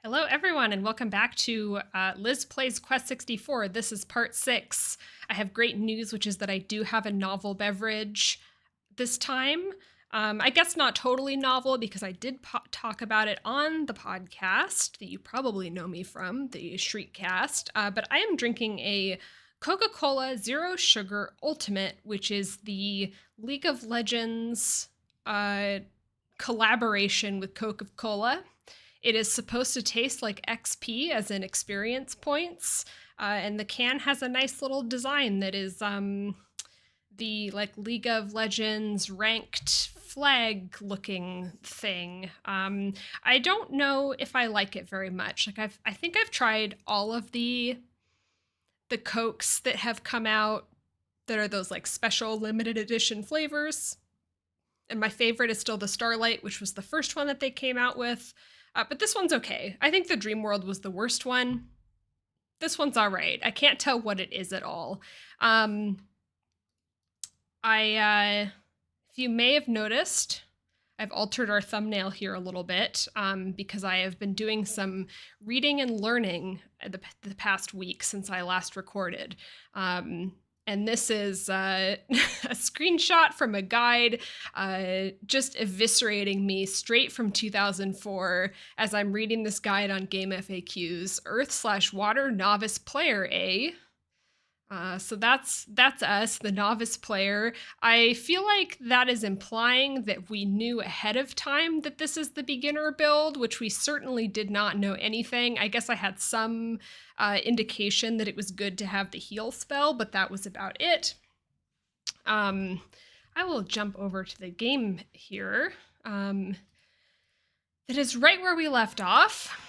Hello, everyone, and welcome back to Liz Plays Quest 64. This is part 6. I have great news, which is that I do have a novel beverage this time. I guess not totally novel because I did talk about it on the podcast that you probably know me from, the Shriekcast. But I am drinking a Coca-Cola Zero Sugar Ultimate, which is the League of Legends collaboration with Coca-Cola. It is supposed to taste like XP, as in experience points, and the can has a nice little design that is the like League of Legends ranked flag looking thing. I don't know if I like it very much. I think I've tried all of the Cokes that have come out that are those like special limited edition flavors. And my favorite is still the Starlight, which was the first one that they came out with. But this one's okay. I think the Dream World was the worst one. This one's all right. I can't tell what it is at all. If you may have noticed, I've altered our thumbnail here a little bit because I have been doing some reading and learning the past week since I last recorded. And this is a screenshot from a guide just eviscerating me straight from 2004 as I'm reading this guide on Game FAQs. Earth/Water Novice Player A. So that's us, the novice player. I feel like that is implying that we knew ahead of time that this is the beginner build, which we certainly did not know anything. I guess I had some indication that it was good to have the heal spell, but that was about it. I will jump over to the game here. That is right where we left off,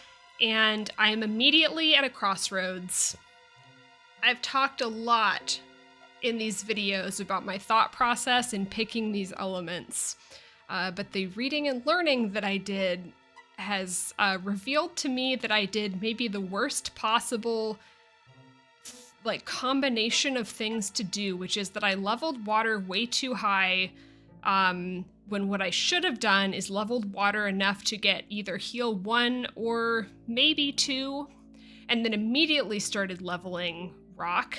and I am immediately at a crossroads. I've talked a lot in these videos about my thought process in picking these elements, but the reading and learning that I did has revealed to me that I did maybe the worst possible like combination of things to do, which is that I leveled water way too high when what I should have done is leveled water enough to get either heal 1 or maybe 2, and then immediately started leveling rock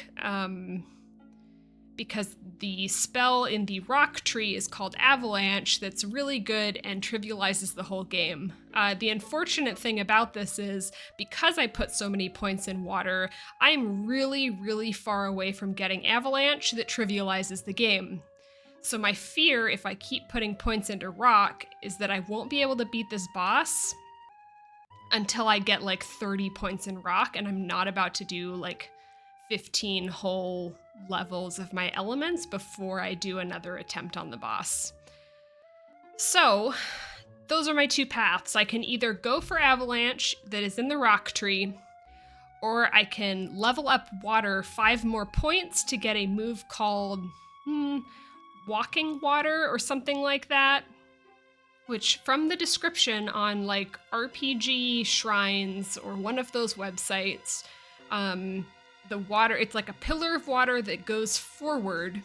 because the spell in the rock tree is called Avalanche that's really good and trivializes the whole game. The unfortunate thing about this is because I put so many points in water, I'm really, really far away from getting Avalanche that trivializes the game. So my fear if I keep putting points into rock is that I won't be able to beat this boss until I get like 30 points in rock, and I'm not about to do like 15 whole levels of my elements before I do another attempt on the boss. So those are my two paths. I can either go for Avalanche that is in the rock tree, or I can level up water 5 more points to get a move called Walking Water or something like that, which from the description on like RPG Shrines or one of those websites, the water, it's like a pillar of water that goes forward,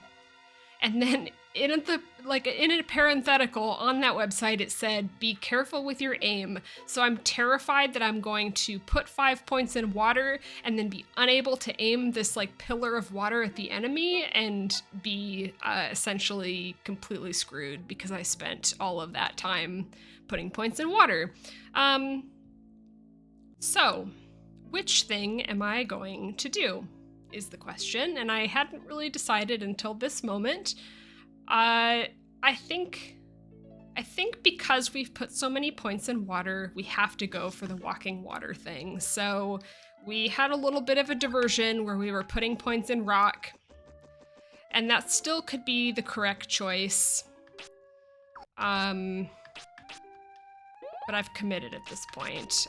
and then in a parenthetical on that website it said be careful with your aim. So I'm terrified that I'm going to put 5 points in water and then be unable to aim this like pillar of water at the enemy and be essentially completely screwed because I spent all of that time putting points in water. So which thing am I going to do is the question, and I hadn't really decided until this moment. I think because we've put so many points in water, we have to go for the walking water thing. So we had a little bit of a diversion where we were putting points in rock, and that still could be the correct choice. But I've committed at this point.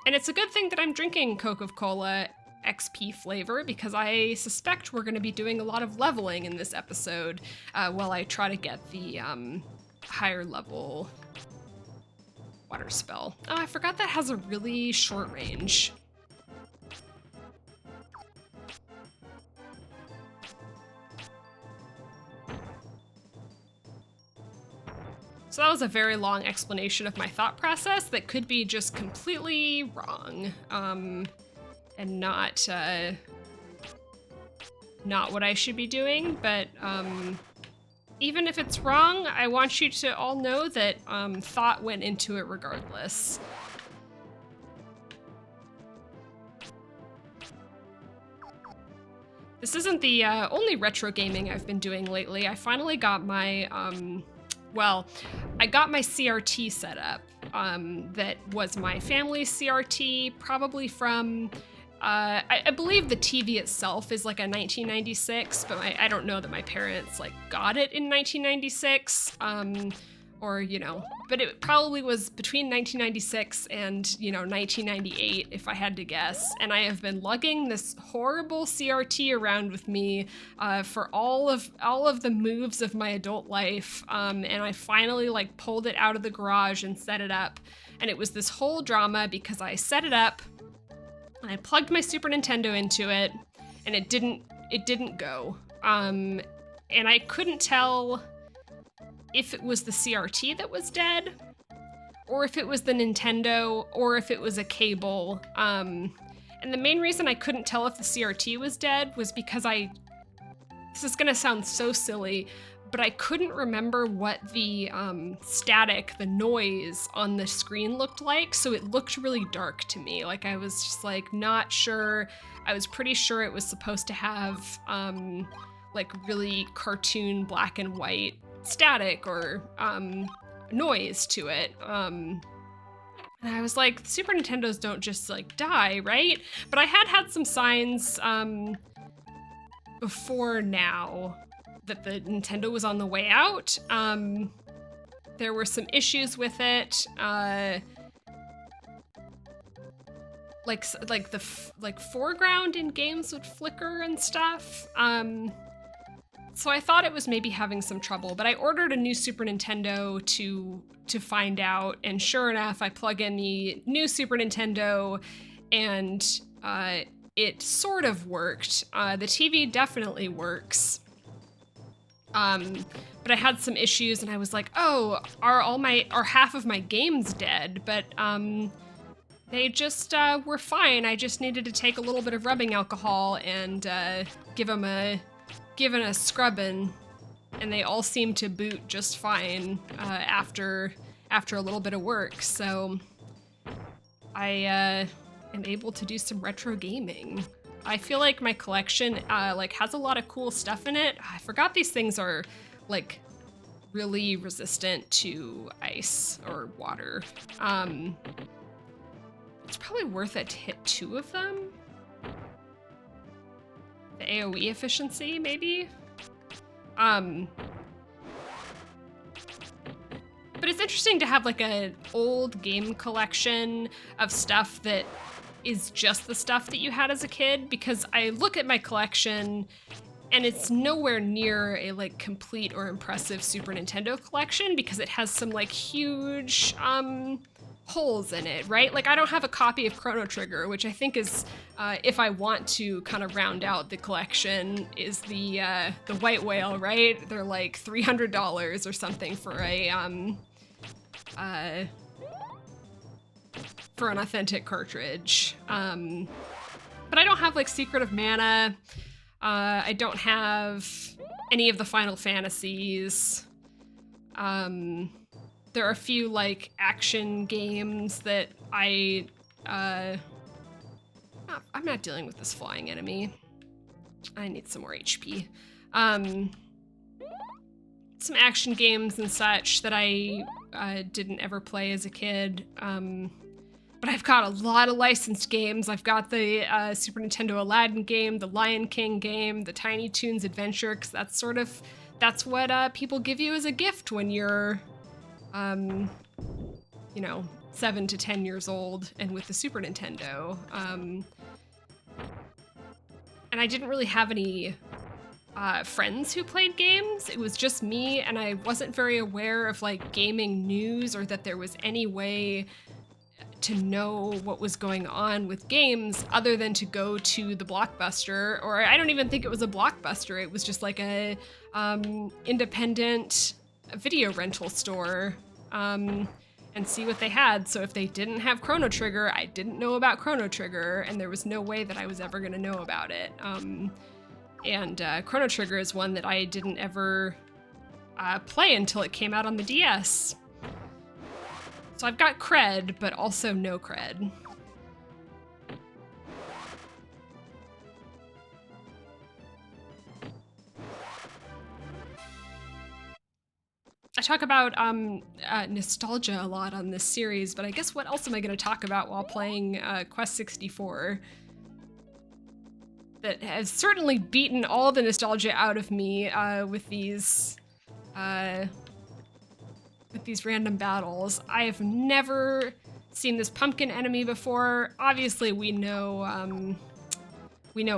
And it's a good thing that I'm drinking Coca-Cola XP flavor because I suspect we're going to be doing a lot of leveling in this episode while I try to get the higher level water spell. Oh, I forgot that has a really short range. So that was a very long explanation of my thought process that could be just completely wrong, and not what I should be doing. But even if it's wrong, I want you to all know that thought went into it regardless. This isn't the only retro gaming I've been doing lately. I finally got my, I got my CRT set up. That was my family's CRT, probably from, I believe the TV itself is like a 1996, but I don't know that my parents like got it in 1996. Or, but it probably was between 1996 and, 1998, if I had to guess. And I have been lugging this horrible CRT around with me for all of the moves of my adult life. And I finally like pulled it out of the garage and set it up. And it was this whole drama because I set it up and I plugged my Super Nintendo into it and it didn't go. And I couldn't tell if it was the CRT that was dead, or if it was the Nintendo, or if it was a cable. And the main reason I couldn't tell if the CRT was dead was because this is gonna sound so silly, but I couldn't remember what the static, the noise on the screen looked like, so it looked really dark to me. Like I was just like not sure. I was pretty sure it was supposed to have like really cartoon black and white static or noise to it. And I was like, Super Nintendos don't just like die, right? But I had some signs before now that the Nintendo was on the way out. There were some issues with it. Like the foreground in games would flicker and stuff. So I thought it was maybe having some trouble, but I ordered a new Super Nintendo to find out, and sure enough, I plug in the new Super Nintendo, and it sort of worked. The TV definitely works, but I had some issues, and I was like, oh, are half of my games dead? But they just were fine. I just needed to take a little bit of rubbing alcohol and give them a scrubbing, and they all seem to boot just fine after a little bit of work. So I am able to do some retro gaming. I feel like my collection has a lot of cool stuff in it. I forgot these things are like really resistant to ice or water. It's probably worth it to hit 2 of them. The AoE efficiency, maybe? But it's interesting to have like an old game collection of stuff that is just the stuff that you had as a kid, because I look at my collection and it's nowhere near a like complete or impressive Super Nintendo collection, because it has some like huge holes in it, right? Like I don't have a copy of Chrono Trigger, which I think is, if I want to kind of round out the collection, is the White Whale, right? They're like $300 or something for an authentic cartridge. But I don't have like Secret of Mana. I don't have any of the Final Fantasies. There are a few like action games that I'm not dealing with this flying enemy. I need some more HP. Some action games and such that I didn't ever play as a kid. But I've got a lot of licensed games. I've got the Super Nintendo Aladdin game, the Lion King game, the Tiny Toons Adventure, because that's what people give you as a gift when you're 7 to 10 years old and with the Super Nintendo. And I didn't really have any friends who played games. It was just me, and I wasn't very aware of like gaming news or that there was any way to know what was going on with games other than to go to the Blockbuster, or I don't even think it was a Blockbuster. It was just like a independent video rental store and see what they had. So if they didn't have Chrono Trigger, I didn't know about Chrono Trigger, and there was no way that I was ever going to know about it. And Chrono Trigger is one that I didn't ever play until it came out on the DS. So I've got cred, but also no cred. I talk about nostalgia a lot on this series, but I guess what else am I going to talk about while playing Quest 64? That has certainly beaten all the nostalgia out of me with these random battles. I have never seen this pumpkin enemy before. Obviously, we know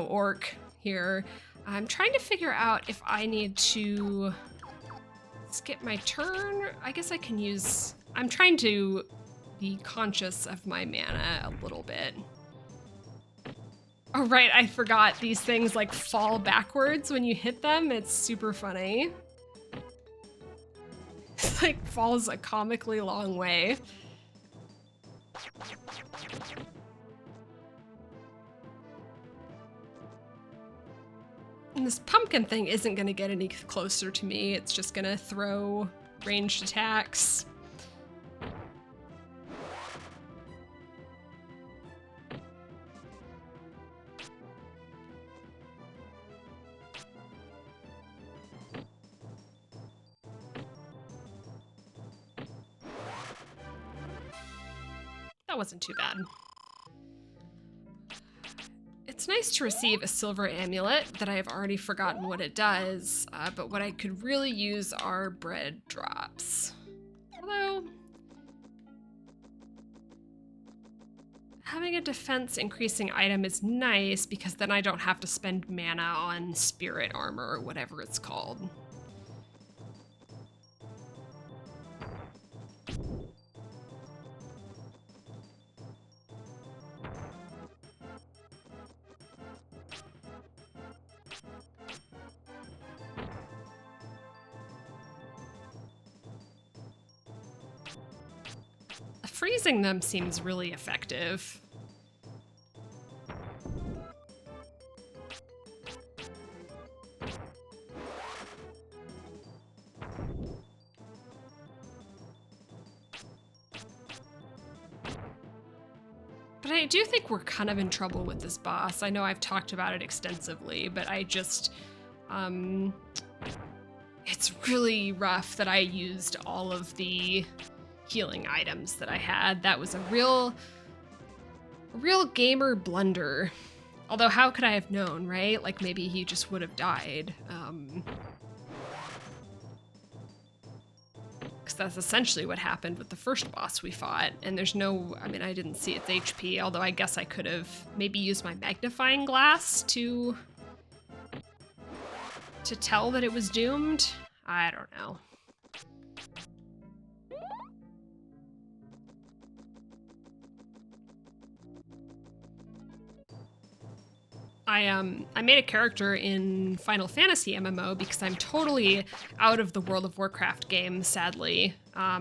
Orc here. I'm trying to figure out if I need to skip my turn. I guess I can use... I'm trying to be conscious of my mana a little bit. Oh, right, I forgot. These things, like, fall backwards when you hit them. It's super funny. It, like, falls a comically long way. And this pumpkin thing isn't going to get any closer to me. It's just going to throw ranged attacks. That wasn't too bad. It's nice to receive a silver amulet that I have already forgotten what it does, but what I could really use are bread drops. Although, having a defense increasing item is nice because then I don't have to spend mana on spirit armor or whatever it's called. Freezing them seems really effective. But I do think we're kind of in trouble with this boss. I know I've talked about it extensively, but I just, it's really rough that I used all of the healing items that I had. That was a real gamer blunder. Although how could I have known, right? Like maybe he just would have died. Because that's essentially what happened with the first boss we fought. And there's no, I mean, I didn't see its HP, although I guess I could have maybe used my magnifying glass to tell that it was doomed. I don't know. I made a character in Final Fantasy MMO because I'm totally out of the World of Warcraft game, sadly. I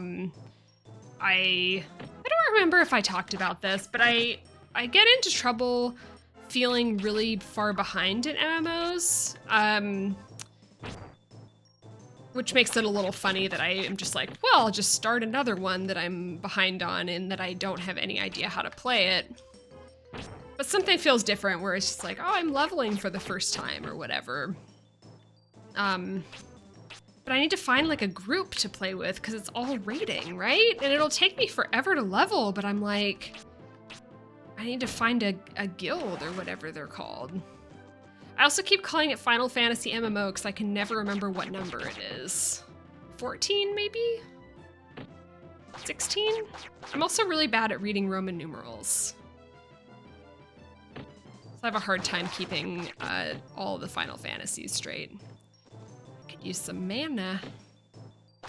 don't remember if I talked about this, but I get into trouble feeling really far behind in MMOs, which makes it a little funny that I am just like, well, I'll just start another one that I'm behind on and that I don't have any idea how to play it. But something feels different where it's just like, oh, I'm leveling for the first time or whatever. But I need to find like a group to play with because it's all raiding, right? And it'll take me forever to level, but I'm like, I need to find a guild or whatever they're called. I also keep calling it Final Fantasy MMO because I can never remember what number it is. 14 maybe? 16? I'm also really bad at reading Roman numerals. I have a hard time keeping all the Final Fantasies straight. I could use some mana. I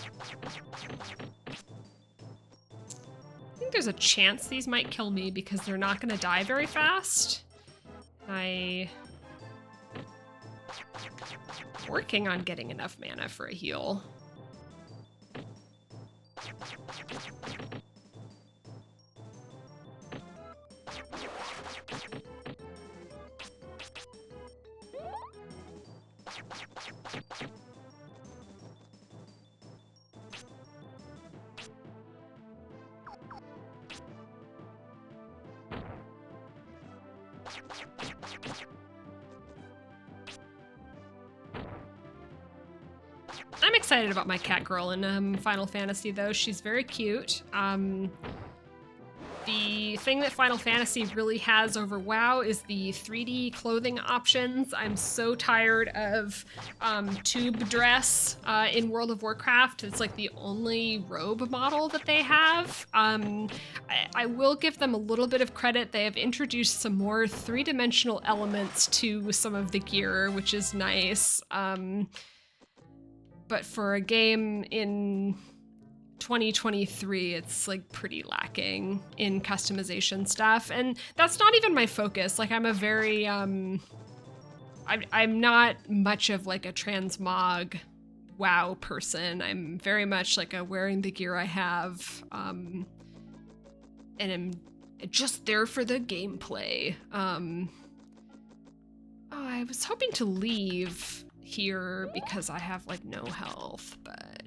think there's a chance these might kill me because they're not going to die very fast. I'm working on getting enough mana for a heal. I'm excited about my cat girl in Final Fantasy, though. She's very cute. The thing that Final Fantasy really has over WoW is the 3D clothing options. I'm so tired of tube dress in World of Warcraft. It's like the only robe model that they have. I will give them a little bit of credit. They have introduced some more three-dimensional elements to some of the gear, which is nice. But for a game in 2023, it's like pretty lacking in customization stuff, and that's not even my focus. Like, I'm a very I'm not much of like a transmog WoW person. I'm very much like a wearing the gear I have, and I'm just there for the gameplay. Oh, I was hoping to leave here because I have like no health, but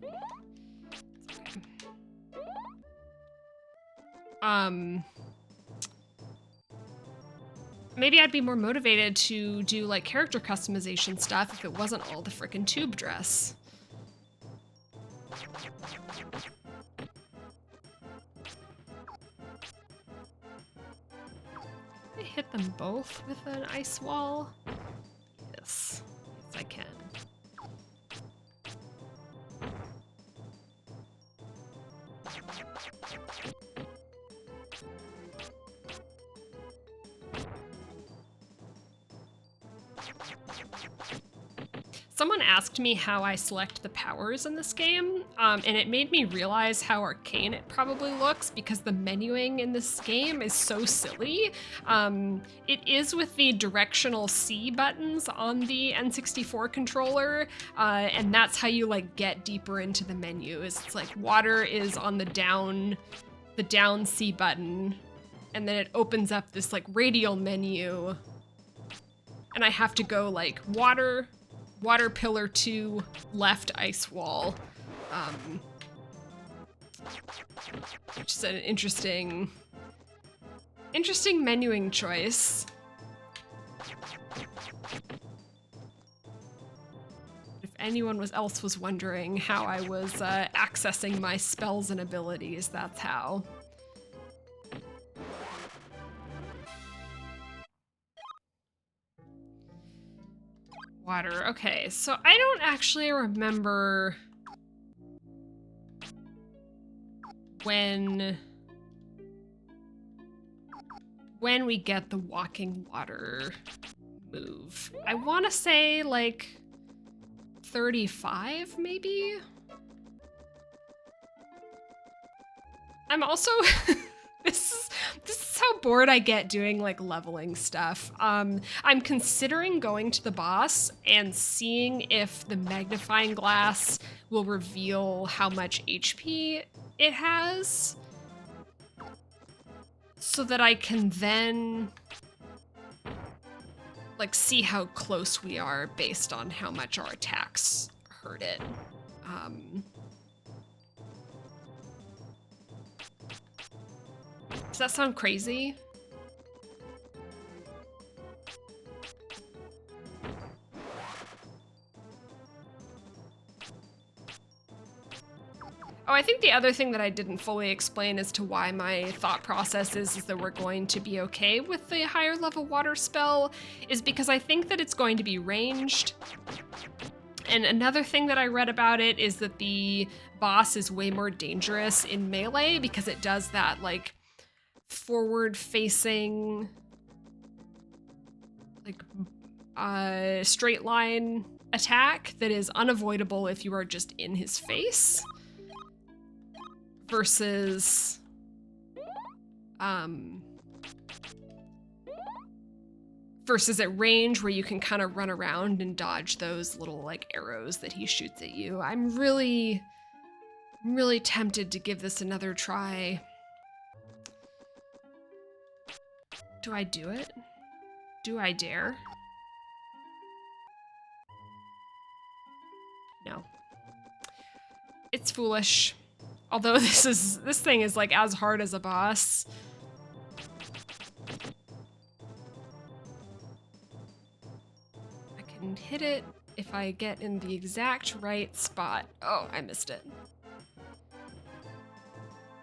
maybe I'd be more motivated to do like character customization stuff if it wasn't all the frickin' tube dress. Can I hit them both with an ice wall? Yes, yes I can. Someone asked me how I select the powers in this game, and it made me realize how arcane it probably looks because the menuing in this game is so silly. It is with the directional C buttons on the N64 controller, and that's how you like get deeper into the menu. It's like water is on the down C button, and then it opens up this like radial menu, and I have to go like water pillar 2, left ice wall, which is an interesting menuing choice. If anyone else was wondering how I was accessing my spells and abilities, that's how. Water. Okay, so I don't actually remember when we get the walking water move. I want to say like 35 maybe? I'm also this is how bored I get doing like leveling stuff. I'm considering going to the boss and seeing if the magnifying glass will reveal how much HP it has, so that I can then like see how close we are based on how much our attacks hurt it. Does that sound crazy? Oh, I think the other thing that I didn't fully explain as to why my thought process is that we're going to be okay with the higher level water spell is because I think that it's going to be ranged. And another thing that I read about it is that the boss is way more dangerous in melee because it does that like forward-facing, like straight line attack that is unavoidable if you are just in his face, versus at range where you can kind of run around and dodge those little like arrows that he shoots at you. I'm really tempted to give this another try. Do I do it? Do I dare? No. It's foolish. Although this thing is like as hard as a boss. I can hit it if I get in the exact right spot. Oh, I missed it.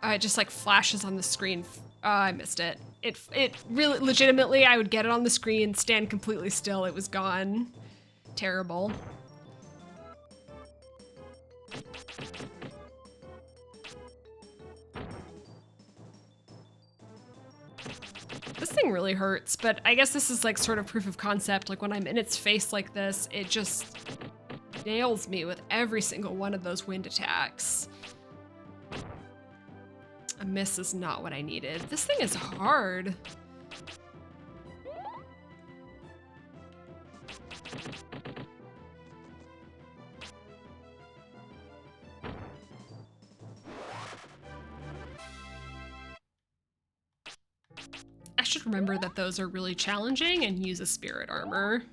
It just like flashes on the screen. Oh, I missed it. It really, legitimately, I would get it on the screen, stand completely still, it was gone. Terrible. This thing really hurts, but I guess this is like sort of proof of concept. Like when I'm in its face like this, it just nails me with every single one of those wind attacks. A miss is not what I needed. This thing is hard. I should remember that those are really challenging and use a spirit armor.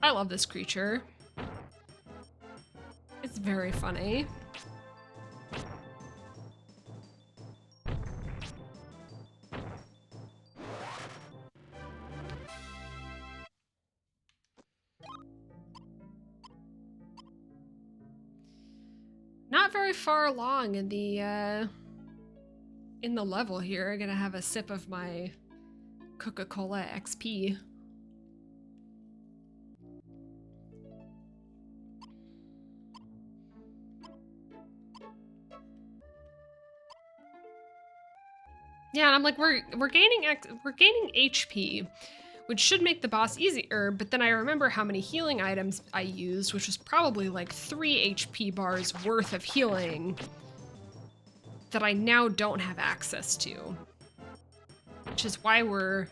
I love this creature. It's very funny. Not very far along in the level here. I'm gonna have a sip of my Coca-Cola XP. Yeah, and I'm like, we're gaining HP, which should make the boss easier, but then I remember how many healing items I used, which was probably like 3 HP bars worth of healing that I now don't have access to. Which is why we're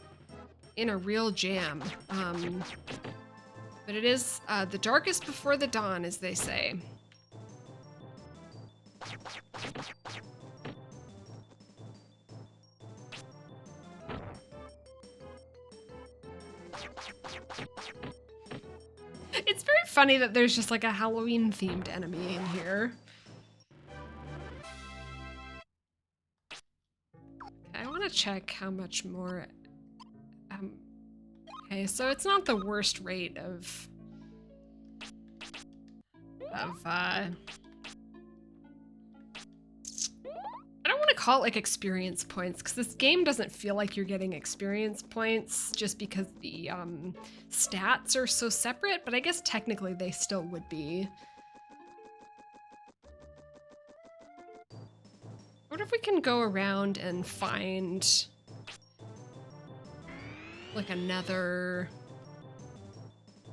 in a real jam. But it is the darkest before the dawn, as they say. It's very funny that there's just like a Halloween themed enemy in here. I want to check how much more. Okay, so it's not the worst rate of I don't want to call it like experience points, because this game doesn't feel like you're getting experience points just because the stats are so separate, but I guess technically they still would be. What if we can go around and find like another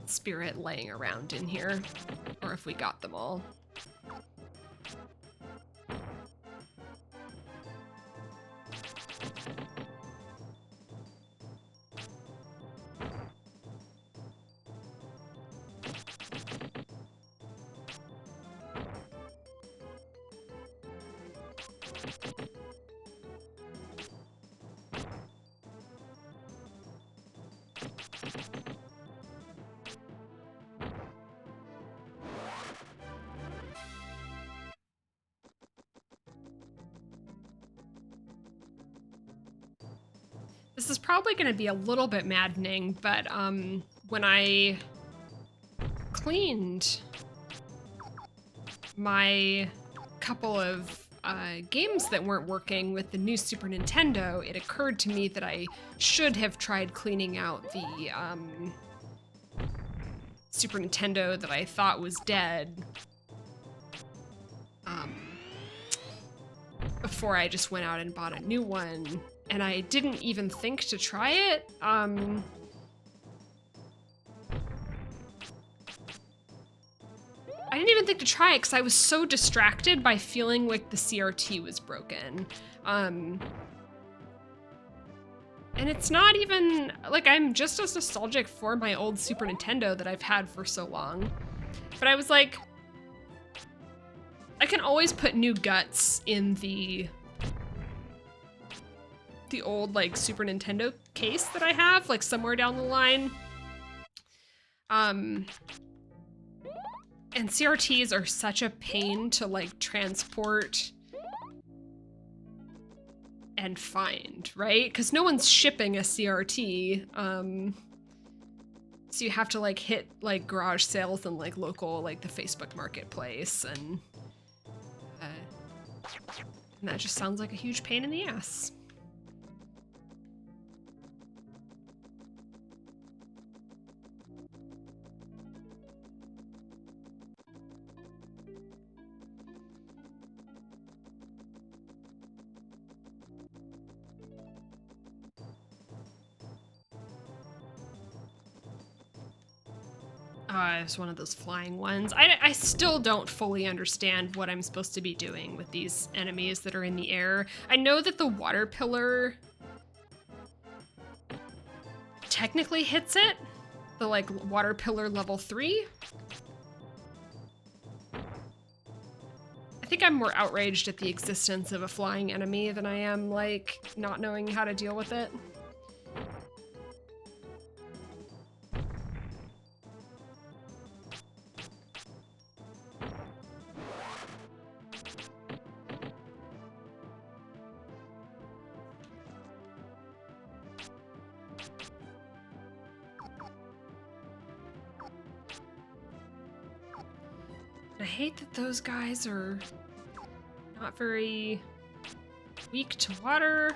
spirit laying around in here, or if we got them all. This is probably going to be a little bit maddening, but when I cleaned my couple of games that weren't working with the new Super Nintendo, it occurred to me that I should have tried cleaning out the Super Nintendo that I thought was dead before I just went out and bought a new one. And I didn't even think to try it. didn't even think to try it because I was so distracted by feeling like the CRT was broken. And it's not even, like, I'm just as nostalgic for my old Super Nintendo that I've had for so long. But I was like, I can always put new guts in the old, like, Super Nintendo case that I have, like, somewhere down the line. And CRTs are such a pain to, like, transport and find, right? Because no one's shipping a CRT. So you have to, like, hit, like, garage sales and, like, local, like, the Facebook Marketplace, and that just sounds like a huge pain in the ass. It's one of those flying ones. I still don't fully understand what I'm supposed to be doing with these enemies that are in the air. I know that the water pillar technically hits it, the, like, water pillar level 3. I think I'm more outraged at the existence of a flying enemy than I am, like, not knowing how to deal with it. I hate that those guys are not very weak to water.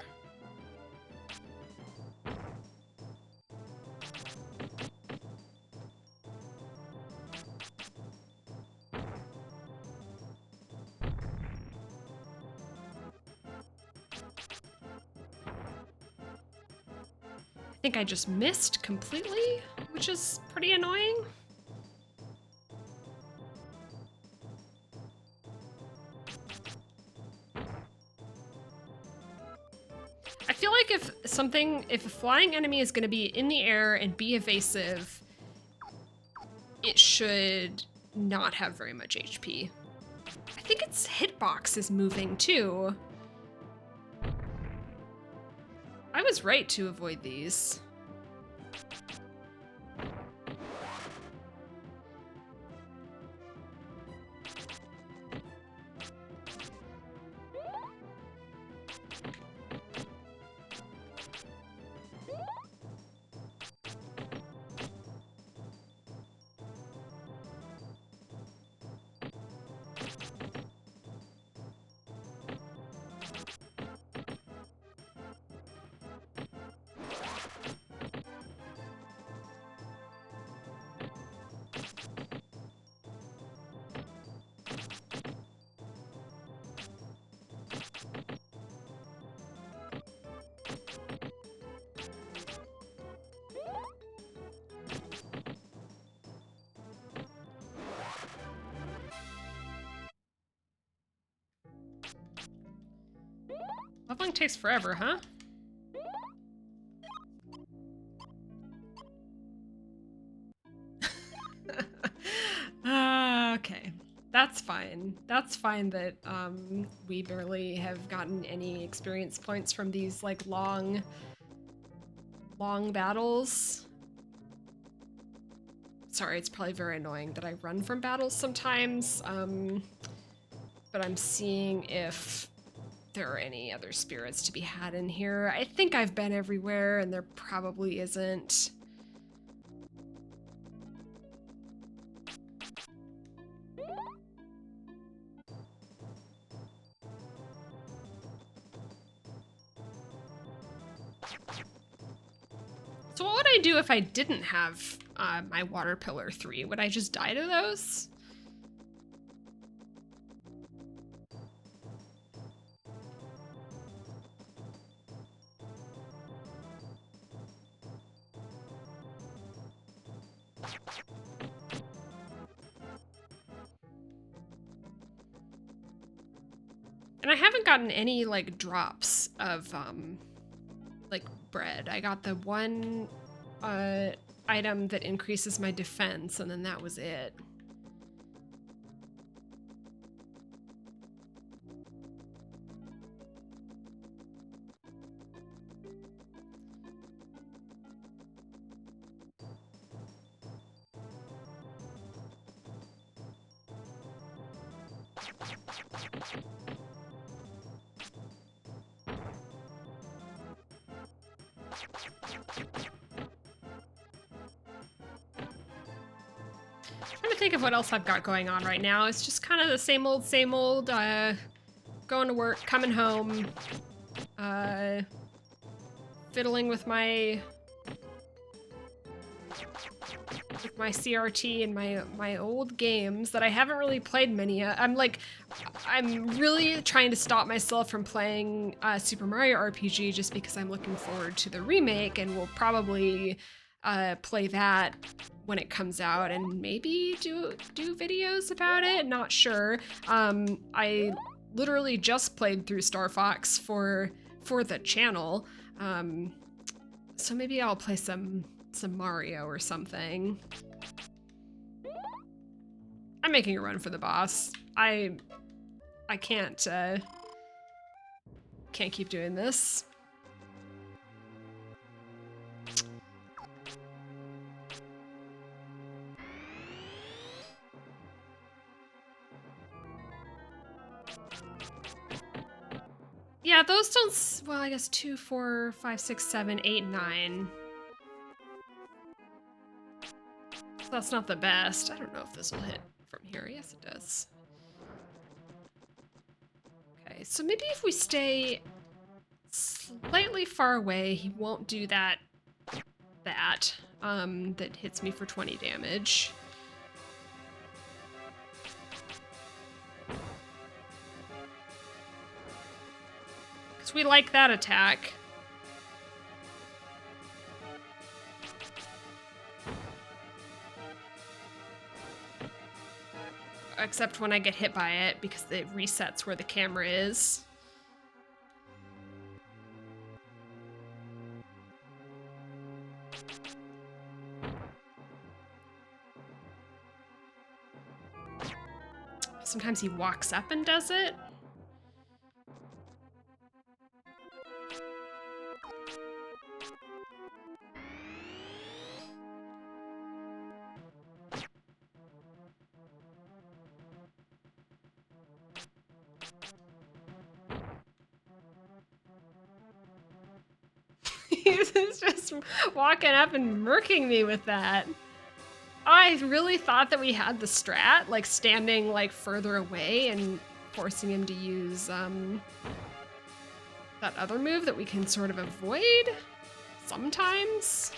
I think I just missed completely, which is pretty annoying. I feel like if a flying enemy is going to be in the air and be evasive, it should not have very much HP. I think its hitbox is moving too. I was right to avoid these. Leveling takes forever, huh? Okay. That's fine. That's fine that we barely have gotten any experience points from these, like, long battles. Sorry, it's probably very annoying that I run from battles sometimes, but I'm seeing if there are any other spirits to be had in here. I think I've been everywhere, and there probably isn't. So what would I do if I didn't have my water pillar 3? Would I just die to those? And I haven't gotten any, like, drops of, like, bread. I got the one, item that increases my defense, and then that was it. Trying to think of what else I've got going on right now. It's just kind of the same old, going to work, coming home, fiddling with my CRT and my old games that I haven't really played many. I'm really trying to stop myself from playing Super Mario RPG just because I'm looking forward to the remake, and we'll probably play that when it comes out and maybe do videos about it. Not sure. I literally just played through Star Fox for the channel, so maybe I'll play some Mario or something. I'm making a run for the boss. I can't keep doing this. Yeah, those don't, well, I guess 2, 4, 5, 6, 7, 8, 9. So that's not the best. I don't know if this will hit from here. Yes, it does. Okay, so maybe if we stay slightly far away, he won't do that hits me for 20 damage. Because we like that attack. Except when I get hit by it, because it resets where the camera is. Sometimes he walks up and does it. He's just walking up and murking me with that. I really thought that we had the strat, like standing like further away and forcing him to use that other move that we can sort of avoid sometimes.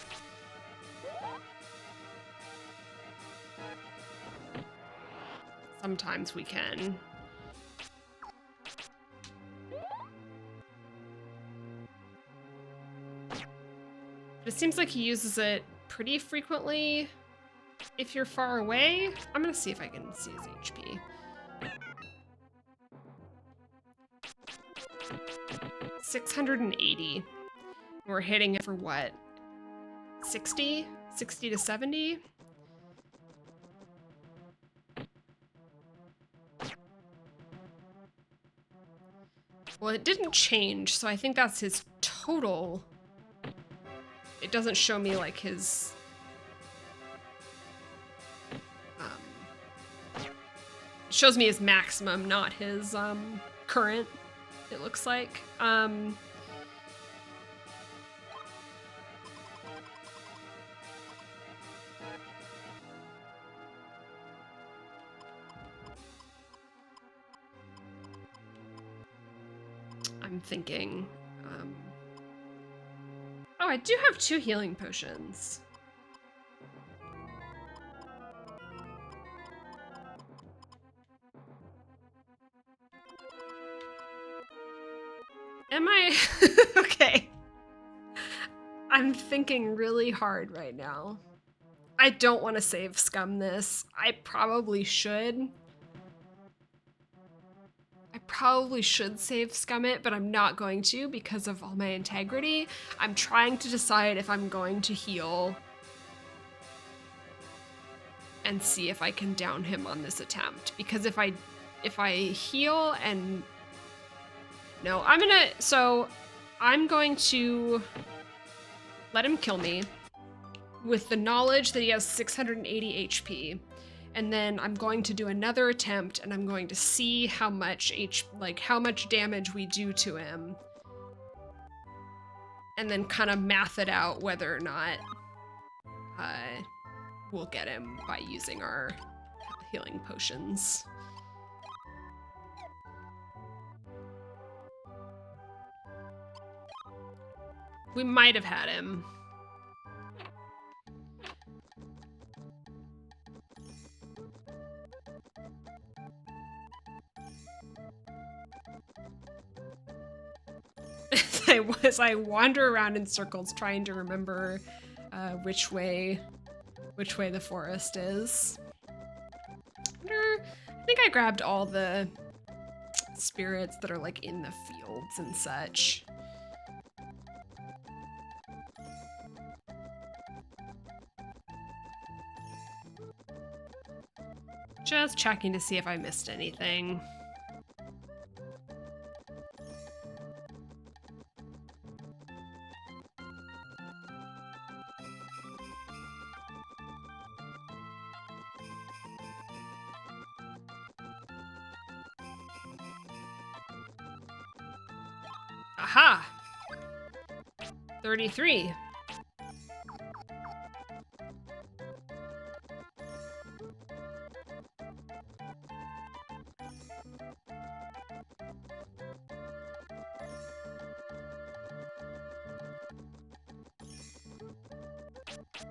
Sometimes we can. But it seems like he uses it pretty frequently if you're far away. I'm gonna see if I can see his HP. 680. We're hitting it for what? 60? 60 to 70? Well, it didn't change, so I think that's his total. It doesn't show me like his it shows me his maximum, not his current, it looks like. I'm thinking, oh, I do have 2 healing potions. Am I? Okay. I'm thinking really hard right now. I don't want to save scum this. I probably should. I probably should save Scummit, but I'm not going to because of all my integrity. I'm trying to decide if I'm going to heal and see if I can down him on this attempt. Because if I heal and... No, I'm going to let him kill me with the knowledge that he has 680 HP. And then I'm going to do another attempt, and I'm going to see how much damage we do to him. And then kind of math it out whether or not we'll get him by using our healing potions. We might have had him. As I wander around in circles trying to remember which way the forest is. I think I grabbed all the spirits that are like in the fields and such. Just checking to see if I missed anything. Aha! 33.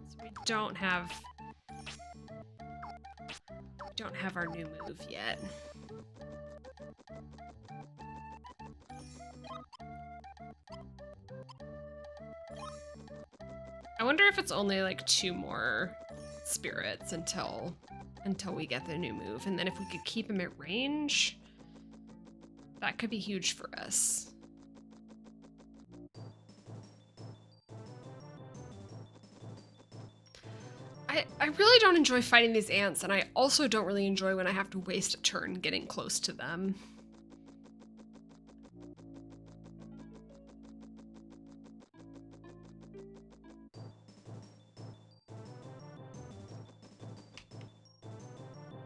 So we don't have our new move yet. I wonder if it's only like 2 more spirits until we get the new move, and then if we could keep him at range, that could be huge for us. I really don't enjoy fighting these ants, and I also don't really enjoy when I have to waste a turn getting close to them.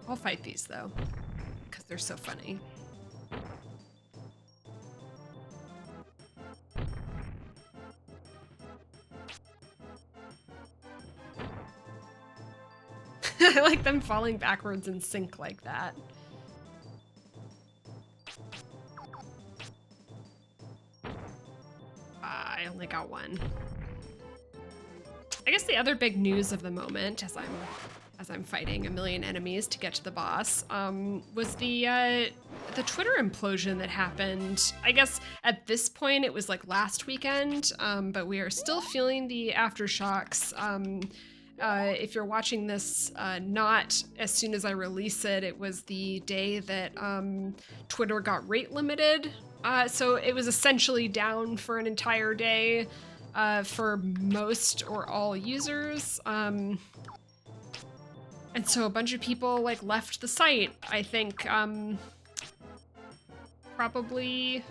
I'll fight these though, because they're so funny. I like them falling backwards in sync like that. I only got 1. I guess the other big news of the moment, as I'm fighting a million enemies to get to the boss, was the Twitter implosion that happened. I guess at this point it was like last weekend, but we are still feeling the aftershocks. If you're watching this not as soon as I release it, it was the day that Twitter got rate limited. So it was essentially down for an entire day for most or all users. And so a bunch of people like left the site, I think, probably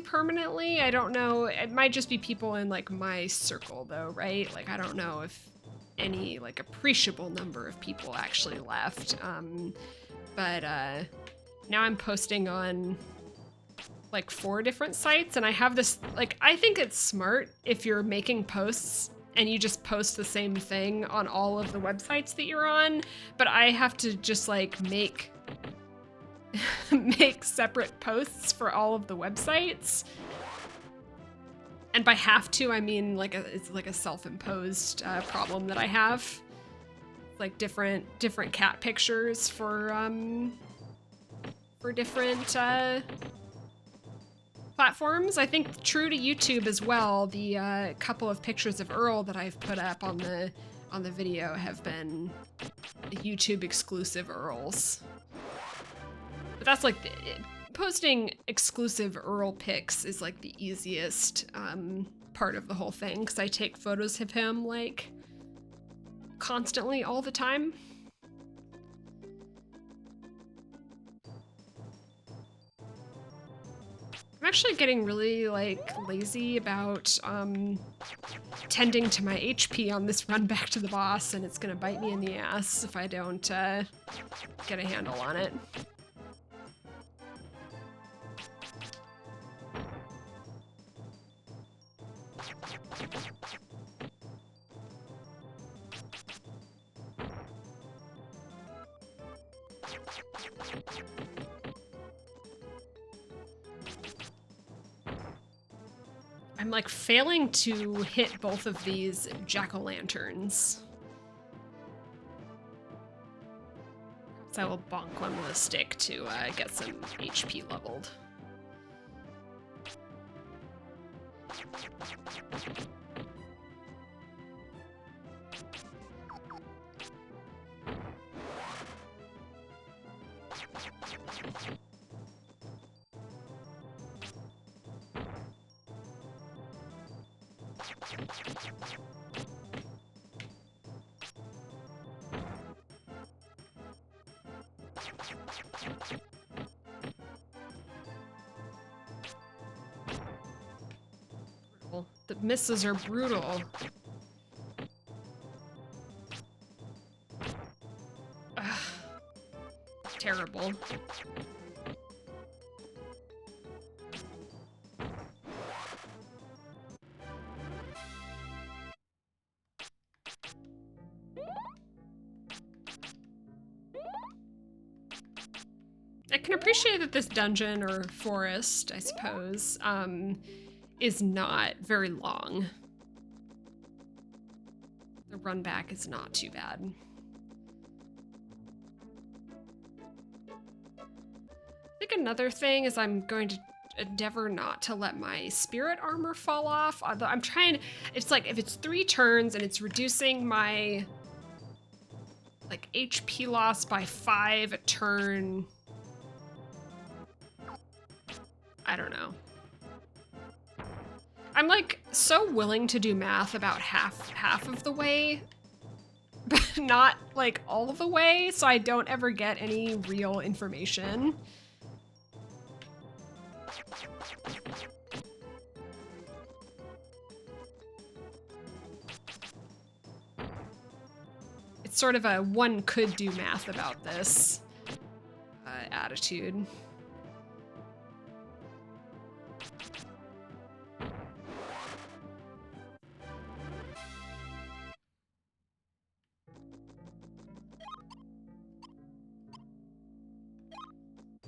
permanently. I don't know. It might just be people in like my circle though, right? Like, I don't know if any like appreciable number of people actually left. But now I'm posting on like 4 different sites, and I have this, like, I think it's smart if you're making posts and you just post the same thing on all of the websites that you're on, but I have to just like make separate posts for all of the websites. And by have to, I mean like it's like a self-imposed problem that I have. Like different cat pictures for different platforms. I think true to YouTube as well, the couple of pictures of Earl that I've put up on the video have been YouTube exclusive Earls. But that's like posting exclusive Earl pics is like the easiest part of the whole thing because I take photos of him like constantly all the time. I'm actually getting really like lazy about tending to my HP on this run back to the boss, and it's gonna bite me in the ass if I don't get a handle on it. I'm like failing to hit both of these jack-o'-lanterns. So I will bonk one with a stick to get some HP leveled. The misses are brutal. Ugh. Terrible. I can appreciate that this dungeon or forest, I suppose, is not very long. The run back is not too bad. I think another thing is I'm going to endeavor not to let my spirit armor fall off. Although I'm trying, it's like if it's 3 turns and it's reducing my like HP loss by 5 a turn. I don't know. I'm like so willing to do math about half of the way, but not like all the way, so I don't ever get any real information. It's sort of a one could do math about this attitude.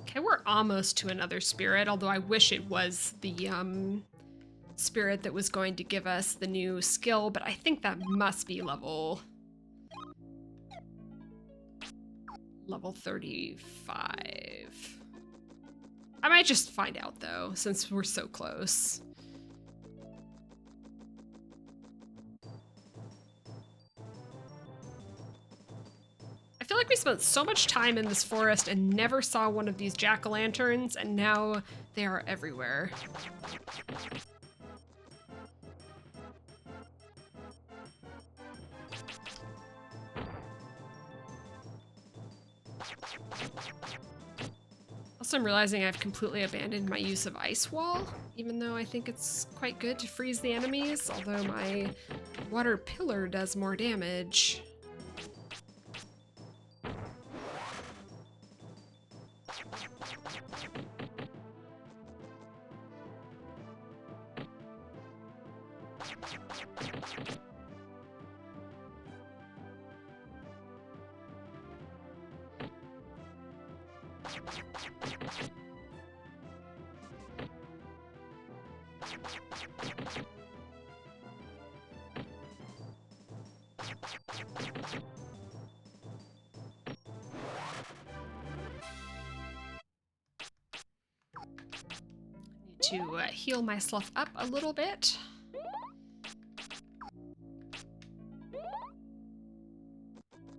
Okay, we're almost to another spirit, although I wish it was the spirit that was going to give us the new skill, but I think that must be level 35. I might just find out though, since we're so close. I feel like we spent so much time in this forest and never saw one of these jack-o'-lanterns, and now they are everywhere. Also, I'm realizing I've completely abandoned my use of Ice Wall, even though I think it's quite good to freeze the enemies, although my Water Pillar does more damage. To heal myself up a little bit.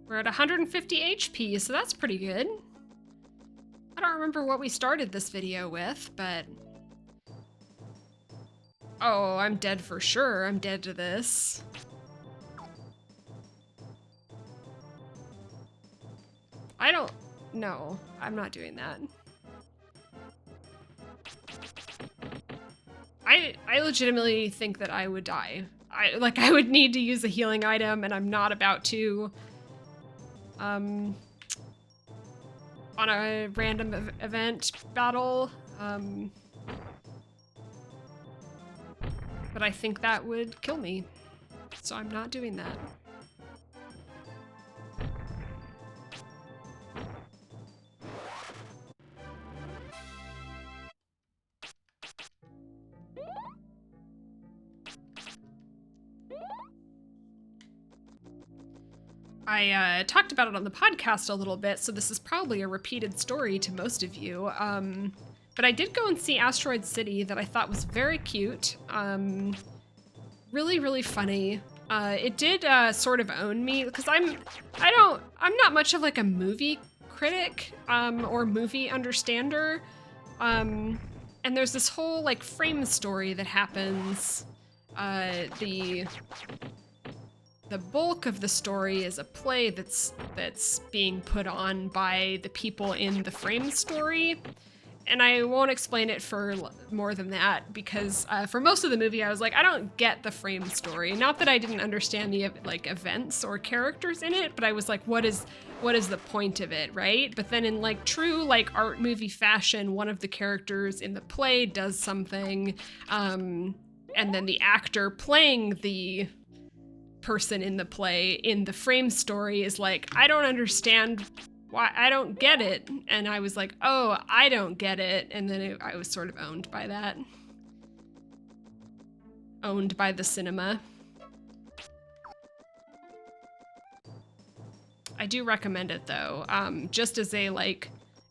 We're at 150 HP, so that's pretty good. I don't remember what we started this video with, but... Oh, I'm dead for sure. I'm dead to this. I don't... No, I'm not doing that. I legitimately think that I would die. I would need to use a healing item, and I'm not about to. On a random event battle. But I think that would kill me. So I'm not doing that. I talked about it on the podcast a little bit, so this is probably a repeated story to most of you. But I did go and see Asteroid City that I thought was very cute. Really, really funny. It did sort of own me because I'm not much of like a movie critic or movie understander. And there's this whole like frame story that happens. The bulk of the story is a play that's being put on by the people in the frame story. And I won't explain it for more than that because for most of the movie I was like, I don't get the frame story. Not that I didn't understand the like events or characters in it, but I was like, what is the point of it, right? But then in like true like art movie fashion, one of the characters in the play does something, and then the actor playing the person in the play in the frame story is like, I don't understand why, I don't get it. And I was like, oh, I don't get it. And then I was sort of owned by that. Owned by the cinema. I do recommend it though, just as a like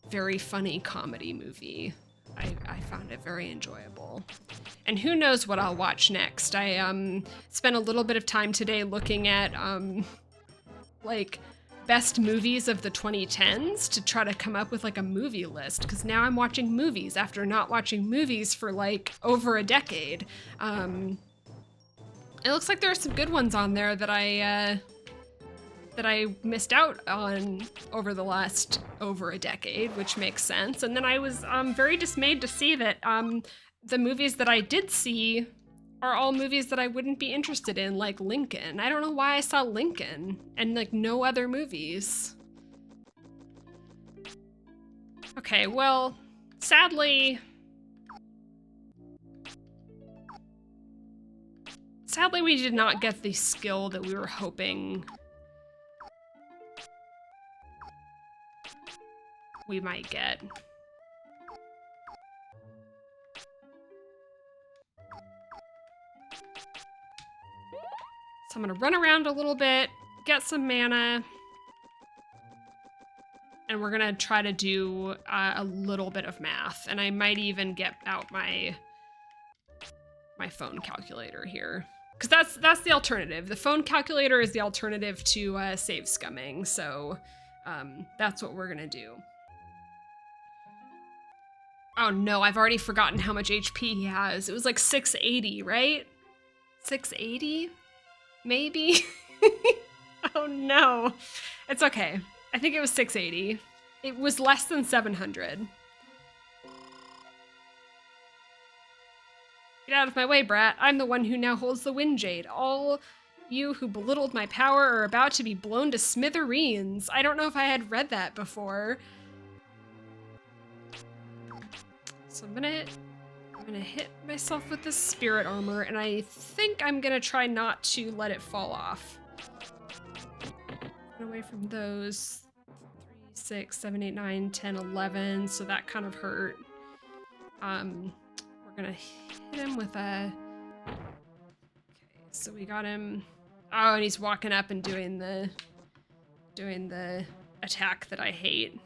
very funny comedy movie. I found it very enjoyable. And who knows what I'll watch next. I spent a little bit of time today looking at like best movies of the 2010s to try to come up with like a movie list, because now I'm watching movies after not watching movies for like over a decade. It looks like there are some good ones on there that I missed out on over the last over a decade, which makes sense. And then I was very dismayed to see that the movies that I did see are all movies that I wouldn't be interested in, like Lincoln. I don't know why I saw Lincoln and like no other movies. Okay, well, sadly we did not get the skill that we were hoping we might get. So I'm gonna run around a little bit, get some mana, and we're gonna try to do a little bit of math. And I might even get out my phone calculator here, because that's the alternative. The phone calculator is the alternative to save scumming. So that's what we're gonna do. Oh no, I've already forgotten how much HP he has. It was like 680, right? 680? Maybe? Oh no. It's okay. I think it was 680. It was less than 700. Get out of my way, brat. I'm the one who now holds the Wind Jade. All you who belittled my power are about to be blown to smithereens. I don't know if I had read that before. So I'm gonna hit myself with this spirit armor, and I think I'm gonna try not to let it fall off. Get away from those. 3, 6, 7, 8, 9, 10, 11. So that kind of hurt. We're gonna hit him with a. Okay, so we got him. Oh, and he's walking up and doing the attack that I hate.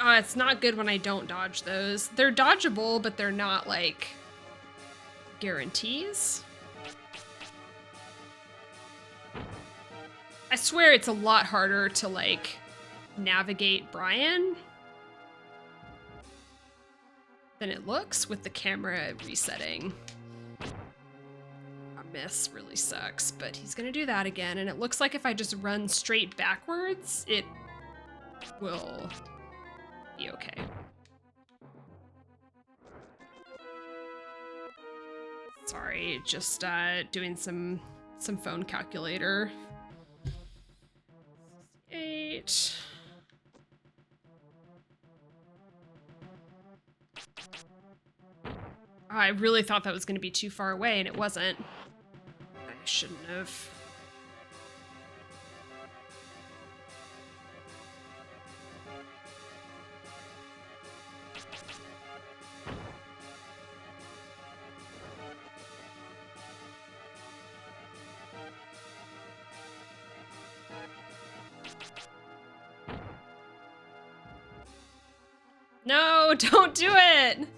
It's not good when I don't dodge those. They're dodgeable, but they're not like... guarantees. I swear it's a lot harder to, like, navigate Brian than it looks with the camera resetting. A miss really sucks, but he's gonna do that again, and it looks like if I just run straight backwards, it will be okay. Sorry, just doing some phone calculator. 8. I really thought that was going to be too far away, and it wasn't. I shouldn't have. No, don't do it!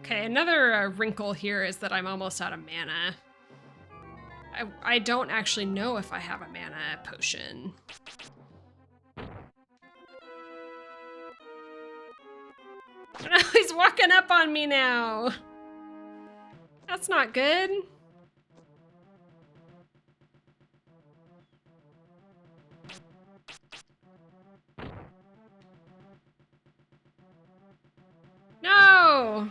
Okay, another wrinkle here is that I'm almost out of mana. I don't actually know if I have a mana potion. No, he's walking up on me now! That's not good. No!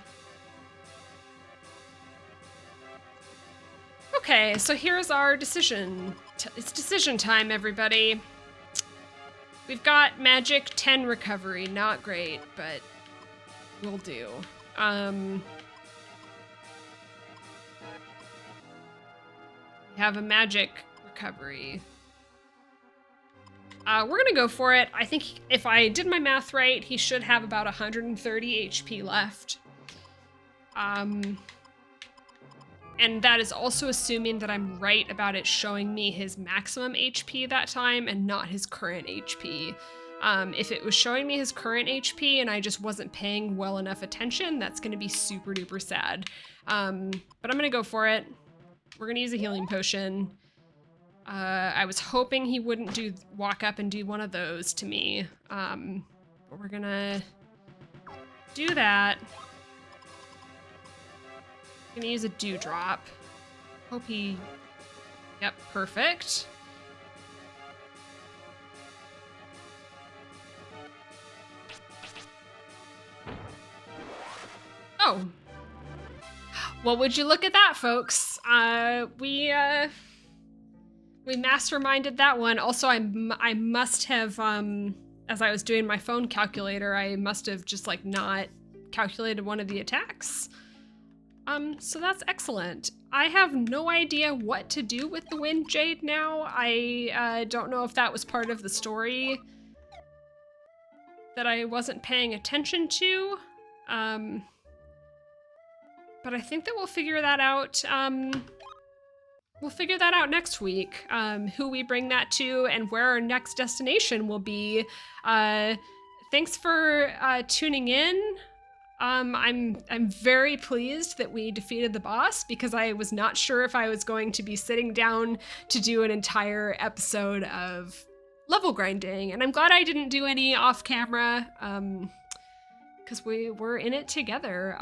Okay, so here's our decision. It's decision time, everybody. We've got magic 10 recovery. Not great, but we'll do. We have a magic recovery. We're gonna go for it. I think if I did my math right, he should have about 130 HP left. And that is also assuming that I'm right about it showing me his maximum HP that time and not his current HP. If it was showing me his current HP and I just wasn't paying well enough attention, that's gonna be super duper sad. But I'm gonna go for it. We're gonna use a healing potion. I was hoping he wouldn't walk up and do one of those to me. But we're gonna do that. I'm gonna use a dewdrop. Hope he... Yep, perfect. Oh. Well, would you look at that, folks? We masterminded that one. Also, I must have, as I was doing my phone calculator, I must have just, like, not calculated one of the attacks. So that's excellent. I have no idea what to do with the Wind Jade now. I don't know if that was part of the story that I wasn't paying attention to. But I think that we'll figure that out. We'll figure that out next week. Who we bring that to and where our next destination will be. Thanks for tuning in. I'm very pleased that we defeated the boss because I was not sure if I was going to be sitting down to do an entire episode of level grinding, and I'm glad I didn't do any off camera because we were in it together.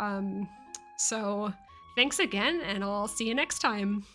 So thanks again, and I'll see you next time.